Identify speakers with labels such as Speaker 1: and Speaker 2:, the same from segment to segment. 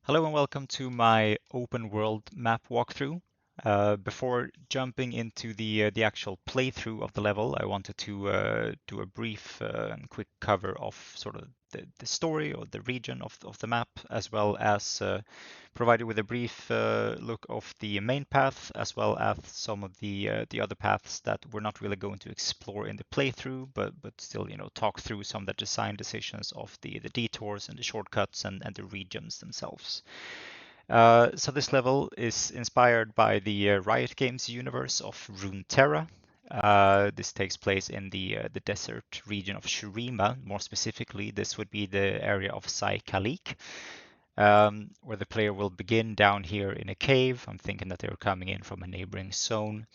Speaker 1: Hello and welcome to my open world map walkthrough. Before jumping into the actual playthrough of the level, I wanted to do a brief and quick cover of sort of the story or the region of the map, as well as provide you with a brief look of the main path, as well as some of the other paths that we're not really going to explore in the playthrough, but still talk through some of the design decisions of the detours and the shortcuts and the regions themselves. So this level is inspired by the Riot Games universe of Runeterra. This takes place in the desert region of Shurima. More specifically, this would be the area of Sai Kahleek, where the player will begin down here in a cave. I'm thinking that they're coming in from a neighboring zone.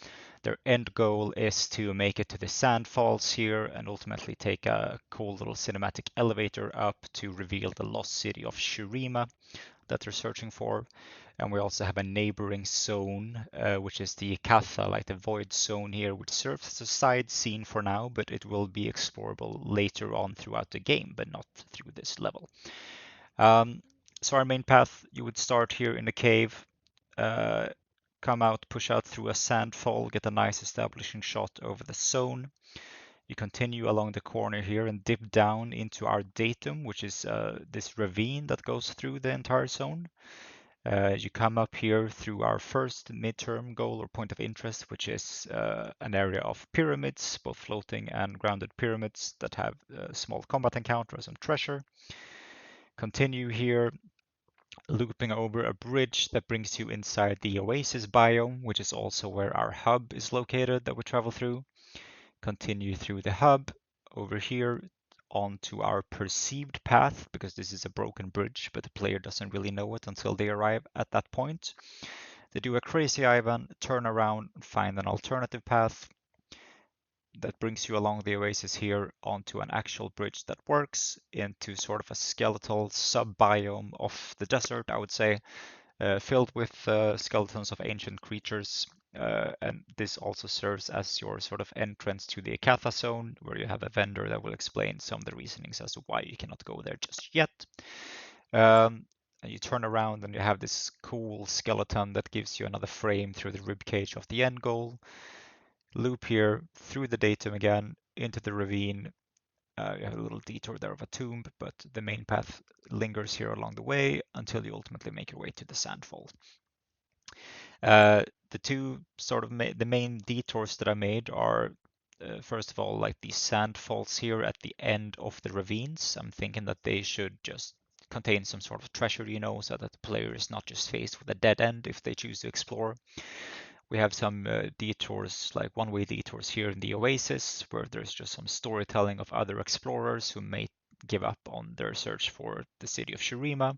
Speaker 1: Their end goal is to make it to the sand falls here and ultimately take a cool little cinematic elevator up to reveal the lost city of Shurima that they're searching for. And we also have a neighboring zone, which is the Icathia, like the void zone here, which serves as a side scene for now, but it will be explorable later on throughout the game, but not through this level. So our main path, you would start here in the cave, come out, push out through a sandfall, get a nice establishing shot over the zone. You continue along the corner here and dip down into our datum, which is this ravine that goes through the entire zone. You come up here through our first midterm goal or point of interest, which is an area of pyramids, both floating and grounded pyramids that have small combat encounters and treasure. Continue here, looping over a bridge that brings you inside the oasis biome, which is also where our hub is located that we travel through. Continue through the hub over here onto our perceived path, because this is a broken bridge, but the player doesn't really know it until they arrive at that point. They do a crazy Ivan, turn around, find an alternative path that brings you along the oasis here onto an actual bridge that works into sort of a skeletal sub-biome of the desert, I would say, filled with skeletons of ancient creatures. And this also serves as your sort of entrance to the Icathia zone, where you have a vendor that will explain some of the reasonings as to why you cannot go there just yet. And you turn around and you have this cool skeleton that gives you another frame through the ribcage of the end goal. Loop here through the datum again into the ravine. You have a little detour there of a tomb, but the main path lingers here along the way until you ultimately make your way to the sandfall. The two sort of the main detours that I made are first of all, like these sandfalls here at the end of the ravines. I'm thinking that they should just contain some sort of treasure, so that the player is not just faced with a dead end if they choose to explore. We have some detours, like one-way detours here in the oasis, where there's just some storytelling of other explorers who may give up on their search for the city of Shurima.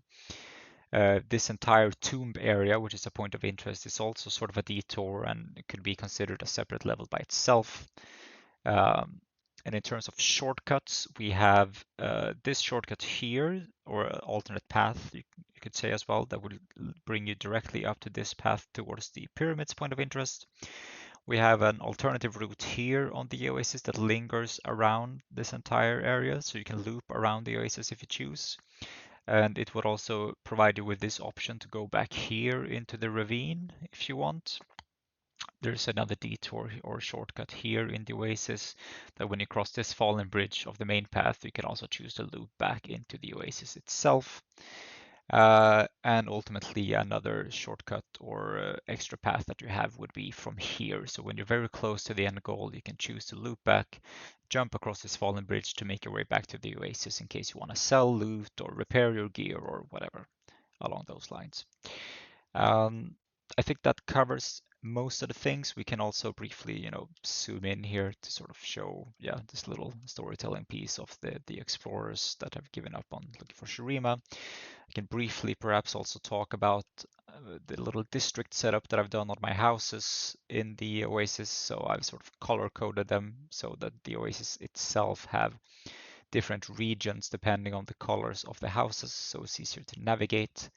Speaker 1: This entire tomb area, which is a point of interest, is also sort of a detour and it could be considered a separate level by itself. And in terms of shortcuts, we have this shortcut here, or alternate path, you could say as well, that would bring you directly up to this path towards the pyramids point of interest. We have an alternative route here on the oasis that lingers around this entire area, so you can loop around the oasis if you choose. And it would also provide you with this option to go back here into the ravine if you want. There's another detour or shortcut here in the oasis that when you cross this fallen bridge of the main path, you can also choose to loop back into the oasis itself. And ultimately another shortcut or extra path that you have would be from here. So when you're very close to the end goal, you can choose to loop back, jump across this fallen bridge to make your way back to the oasis in case you want to sell loot or repair your gear or whatever along those lines. I think that covers most of the things. We can also briefly, zoom in here to sort of show, this little storytelling piece of the explorers that have given up on looking for Shurima. I can briefly perhaps also talk about the little district setup that I've done on my houses in the oasis. So I've sort of color coded them so that the oasis itself have different regions depending on the colors of the houses, so it's easier to navigate.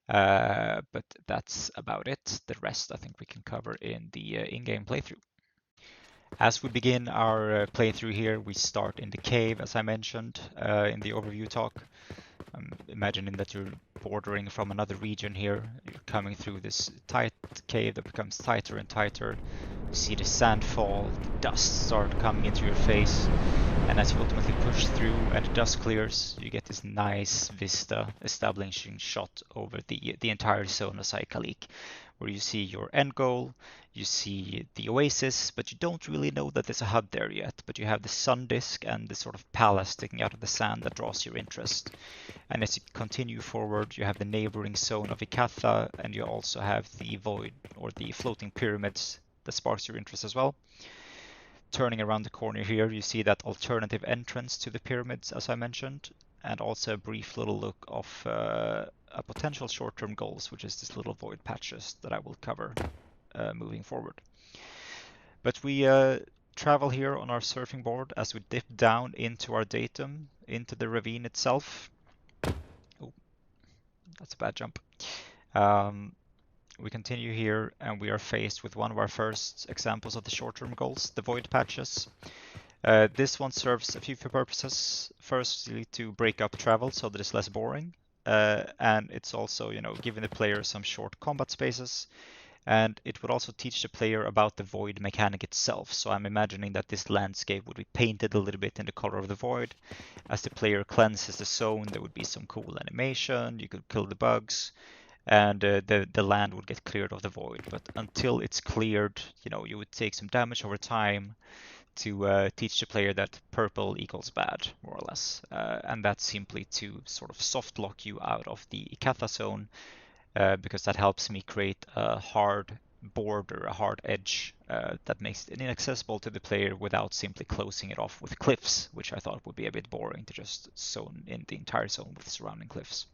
Speaker 1: But that's about it. The rest I think we can cover in the in-game playthrough. As we begin our playthrough here, we start in the cave, as I mentioned in the overview talk. I'm imagining that you're bordering from another region here. You're coming through this tight cave that becomes tighter and tighter. You see the sand fall, the dust start coming into your face, and as you ultimately push through and the dust clears, you get this nice vista establishing shot over the entire zone of Sai Kahleek, where you see your end goal, you see the oasis, but you don't really know that there's a hub there yet. But you have the sun disk and the sort of palace sticking out of the sand that draws your interest. And as you continue forward, you have the neighbouring zone of Icathia, and you also have the void or the floating pyramids that sparks your interest as well. Turning around the corner here, you see that alternative entrance to the pyramids, as I mentioned, and also a brief little look of a potential short-term goals, which is this little void patches that I will cover moving forward. But we travel here on our surfing board as we dip down into our datum, into the ravine itself. Oh, that's a bad jump. We continue here and we are faced with one of our first examples of the short-term goals, the void patches. This one serves a few purposes. Firstly, to break up travel so that it's less boring. And it's also, giving the player some short combat spaces. And it would also teach the player about the void mechanic itself. So I'm imagining that this landscape would be painted a little bit in the color of the void. As the player cleanses the zone, there would be some cool animation. You could kill the bugs. And the land would get cleared of the void. But until it's cleared, you would take some damage over time to teach the player that purple equals bad, more or less. And that's simply to sort of soft lock you out of the Icathia zone, because that helps me create a hard border, a hard edge that makes it inaccessible to the player without simply closing it off with cliffs, which I thought would be a bit boring to just zone in the entire zone with surrounding cliffs.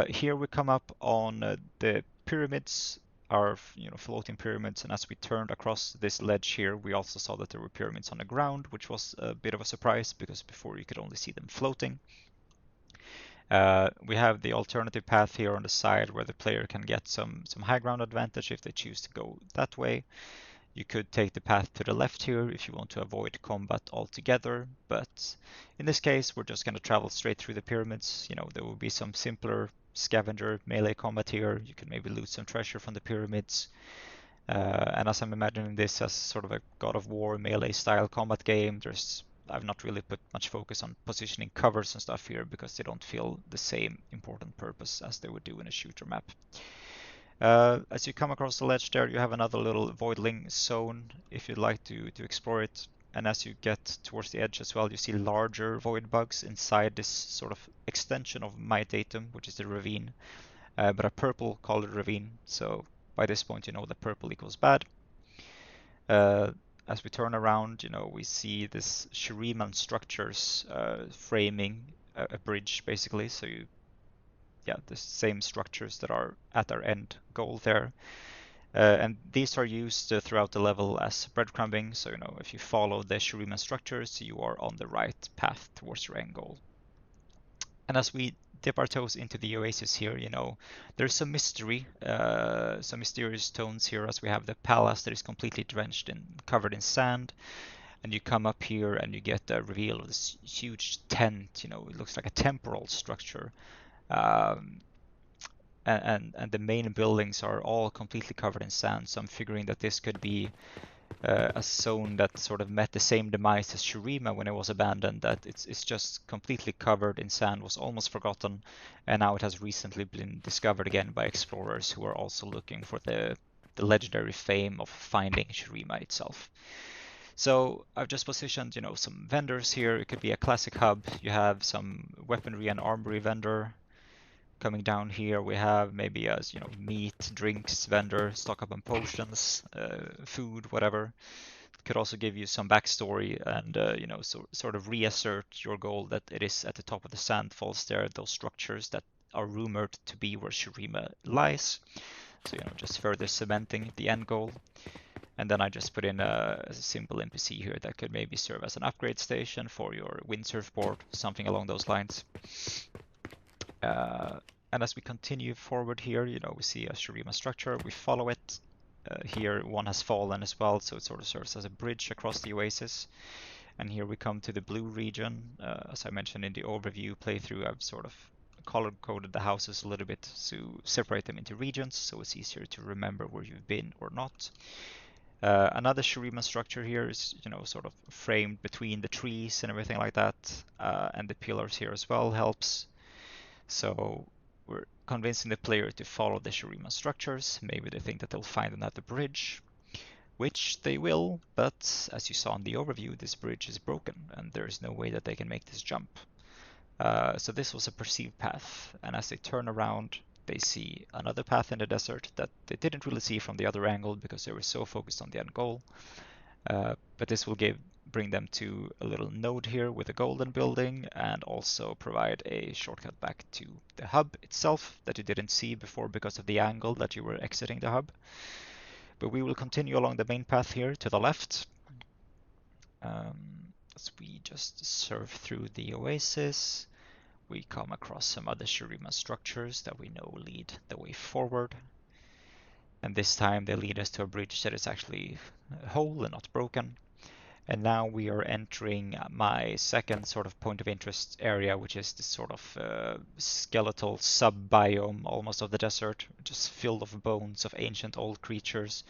Speaker 1: Here we come up on the pyramids, our floating pyramids, and as we turned across this ledge here, we also saw that there were pyramids on the ground, which was a bit of a surprise because before you could only see them floating. We have the alternative path here on the side where the player can get some high ground advantage if they choose to go that way. You could take the path to the left here if you want to avoid combat altogether, but in this case we're just going to travel straight through the pyramids. There will be some simpler scavenger melee combat here. You can maybe loot some treasure from the pyramids. And as I'm imagining this as sort of a God of War melee style combat game, I've not really put much focus on positioning covers and stuff here because they don't feel the same important purpose as they would do in a shooter map. As you come across the ledge there, you have another little voidling zone if you'd like to explore it. And as you get towards the edge as well, you see larger void bugs inside this sort of extension of my datum, which is the ravine, but a purple colored ravine. So by this point, you know that purple equals bad. As we turn around, we see this Shurima structures framing a bridge, basically. So the same structures that are at our end goal there. And these are used throughout the level as breadcrumbing. So, if you follow the Shurima structures, you are on the right path towards your end goal. And as we dip our toes into the oasis here, there's some mystery, some mysterious tones here as we have the palace that is completely drenched and covered in sand. And you come up here and you get a reveal of this huge tent. It looks like a temporal structure. And the main buildings are all completely covered in sand. So I'm figuring that this could be a zone that sort of met the same demise as Shurima when it was abandoned, that it's just completely covered in sand, was almost forgotten, and now it has recently been discovered again by explorers who are also looking for the legendary fame of finding Shurima itself. So I've just positioned, some vendors here. It could be a classic hub. You have some weaponry and armory vendor. Coming down here, we have maybe a meat, drinks vendor, stock up on potions, food, whatever. Could also give you some backstory and sort of reassert your goal that it is at the top of the sandfalls there, those structures that are rumored to be where Shurima lies. So just further cementing the end goal. And then I just put in a simple NPC here that could maybe serve as an upgrade station for your windsurf board, something along those lines. And as we continue forward here, we see a Shurima structure. We follow it. Here one has fallen as well, so it sort of serves as a bridge across the oasis. And here we come to the blue region. As I mentioned in the overview playthrough, I've sort of color-coded the houses a little bit to separate them into regions, so it's easier to remember where you've been or not. Another Shurima structure here is, sort of framed between the trees and everything like that, and the pillars here as well helps. So we're convincing the player to follow the Shurima structures. Maybe they think that they'll find another bridge, which they will, but as you saw in the overview, this bridge is broken and there is no way that they can make this jump. So this was a perceived path, and as they turn around, they see another path in the desert that they didn't really see from the other angle because they were so focused on the end goal. But this will bring them to a little node here with a golden building, and also provide a shortcut back to the hub itself that you didn't see before because of the angle that you were exiting the hub. But we will continue along the main path here to the left. As we just surf through the oasis, we come across some other Shurima structures that we know lead the way forward. And this time they lead us to a bridge that is actually whole and not broken. And now we are entering my second sort of point of interest area, which is this sort of skeletal sub-biome almost of the desert, just filled of bones of ancient old creatures.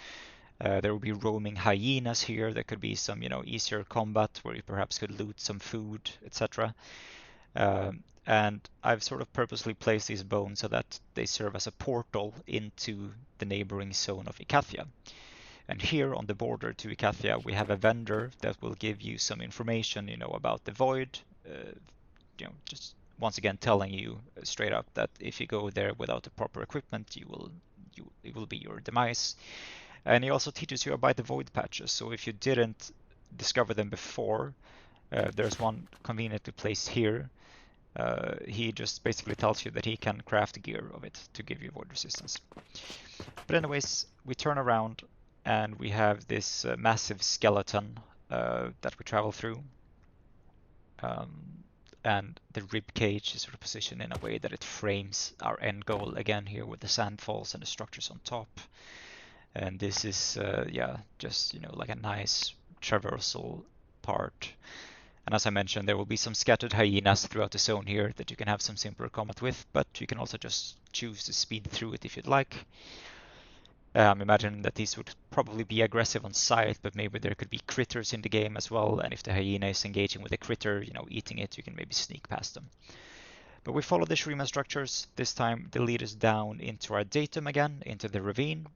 Speaker 1: There will be roaming hyenas here. There could be some, easier combat where you perhaps could loot some food, etc. And I've sort of purposely placed these bones so that they serve as a portal into the neighboring zone of Icathia. And here on the border to Icathia, we have a vendor that will give you some information, about the void. Just once again telling you straight up that if you go there without the proper equipment, it will be your demise. And he also teaches you about the void patches. So if you didn't discover them before, there's one conveniently placed here. He just basically tells you that he can craft gear of it to give you void resistance. But anyways, we turn around and we have this massive skeleton that we travel through. And the rib cage is sort of positioned in a way that it frames our end goal again here with the sandfalls and the structures on top. And this is, just, like a nice traversal part. And as I mentioned, there will be some scattered hyenas throughout the zone here that you can have some simpler combat with, but you can also just choose to speed through it if you'd like. Imagine that these would probably be aggressive on sight, but maybe there could be critters in the game as well, and if the hyena is engaging with a critter, eating it, you can maybe sneak past them. But we follow the Shurima structures. This time they lead us down into our datum again, into the ravine.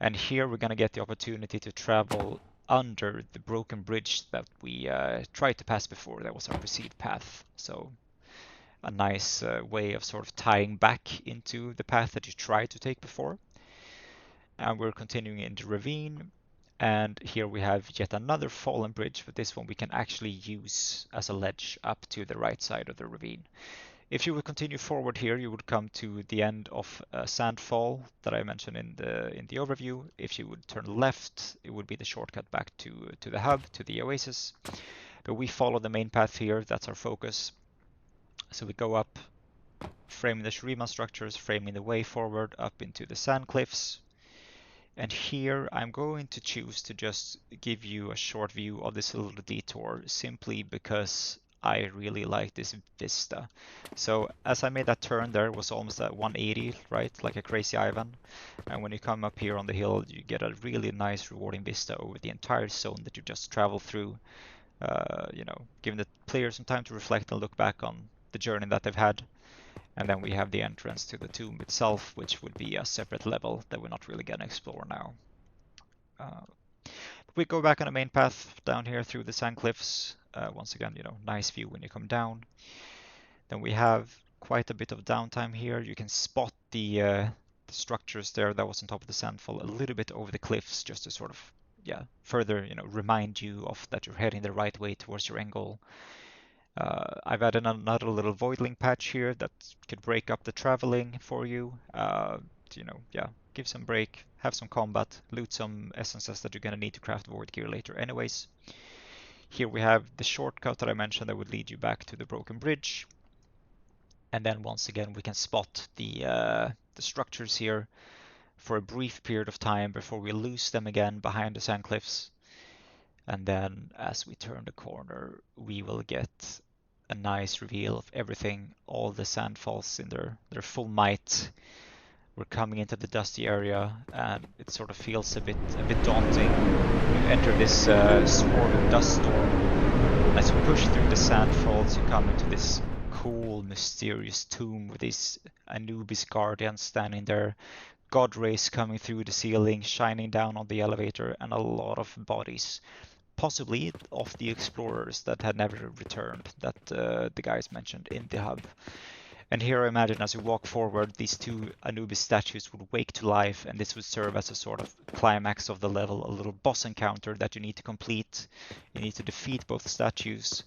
Speaker 1: And here we're going to get the opportunity to travel under the broken bridge that we tried to pass before. That was our perceived path. So a nice way of sort of tying back into the path that you tried to take before. And we're continuing into ravine. And here we have yet another fallen bridge, but this one we can actually use as a ledge up to the right side of the ravine. If you would continue forward here, you would come to the end of a sandfall that I mentioned in the overview. If you would turn left, it would be the shortcut back to the hub, to the oasis. But we follow the main path here, that's our focus. So we go up, framing the Shurima structures, framing the way forward up into the sand cliffs. And here I'm going to choose to just give you a short view of this little detour, simply because I really like this vista. So as I made that turn there, it was almost at 180, right? Like a crazy Ivan. And when you come up here on the hill, you get a really nice rewarding vista over the entire zone that you just traveled through. Giving the players some time to reflect and look back on the journey that they've had. And then we have the entrance to the tomb itself, which would be a separate level that we're not really going to explore now. We go back on the main path down here through the sand cliffs. Once again, nice view when you come down. Then we have quite a bit of downtime here. You can spot the structures there that was on top of the sandfall a little bit over the cliffs, just to sort of, further, remind you of that you're heading the right way towards your end goal. I've added another little voidling patch here that could break up the traveling for you. Give some break, have some combat, loot some essences that you're going to need to craft void gear later anyways. Here we have the shortcut that I mentioned that would lead you back to the broken bridge. And then once again we can spot the structures here for a brief period of time before we lose them again behind the sand cliffs. And then as we turn the corner, we will get a nice reveal of everything, all the sandfalls in their full might. We're coming into the dusty area, and it sort of feels a bit daunting. You enter this swirling dust storm. As you push through the sandfalls, you come into this cool, mysterious tomb with these Anubis guardians standing there, god rays coming through the ceiling, shining down on the elevator, and a lot of bodies, possibly of the explorers that had never returned, that the guys mentioned in the hub. And here I imagine as you walk forward, these two Anubis statues would wake to life, and this would serve as a sort of climax of the level, a little boss encounter that you need to complete. You need to defeat both statues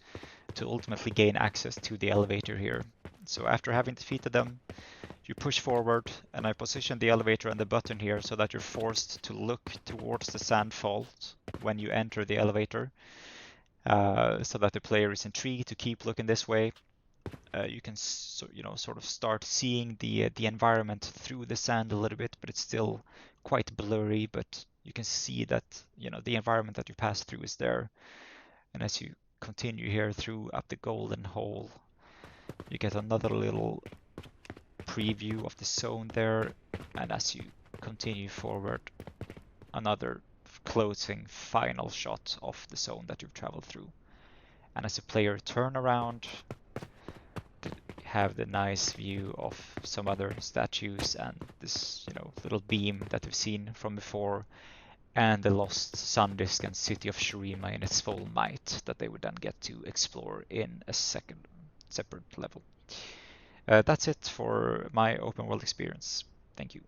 Speaker 1: to ultimately gain access to the elevator here. So after having defeated them, you push forward, and I position the elevator and the button here so that you're forced to look towards the sand fault when you enter the elevator, so that the player is intrigued to keep looking this way. You can sort of start seeing the environment through the sand a little bit, but it's still quite blurry. But you can see that the environment that you pass through is there. And as you continue here through up the golden hole, you get another little preview of the zone there. And as you continue forward, another closing final shot of the zone that you've traveled through. And as a player turn around, have the nice view of some other statues and this little beam that we've seen from before, and the lost sun disk and city of Shurima in its full might that they would then get to explore in a second separate level. That's it for my open world experience. Thank you.